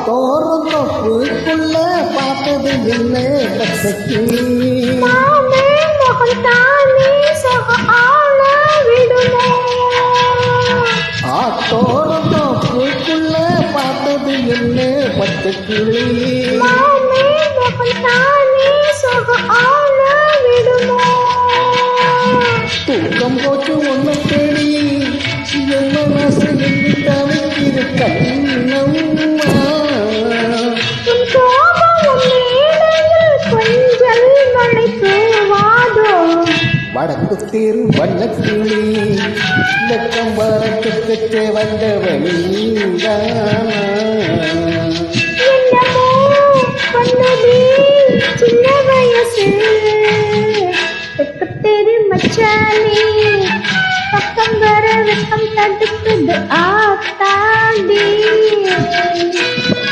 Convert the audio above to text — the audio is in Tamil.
தோறும் தொப்புக்குள்ள பார்த்தது என்ன பச்சைக்கிளி மாமே முகத்தானே சக ஆள விடுமோ தோறும் தொப்புக்குள்ள பார்த்தது என்ன பச்சைக்கிளி மாமே முகத்தானே சக ஆள விடுமோ தூக்கம் போச்சு ஒன்ன தேடி என்ன ஆசை என்று தவிக்கிற கண்ணம்மா உன் கோபம் மேடையில் கொஞ்சல் மழை தூவாதோ வடக்கு தேர் வண்ணக்கிளி லக்கம் வரத்துக்கு வந்தவனி என்னமோ பண்ணதே சின்ன வயசு தெரு மச்சானே பக்கம் வர வெக்கம் தடுக்குது ஆத்தாடி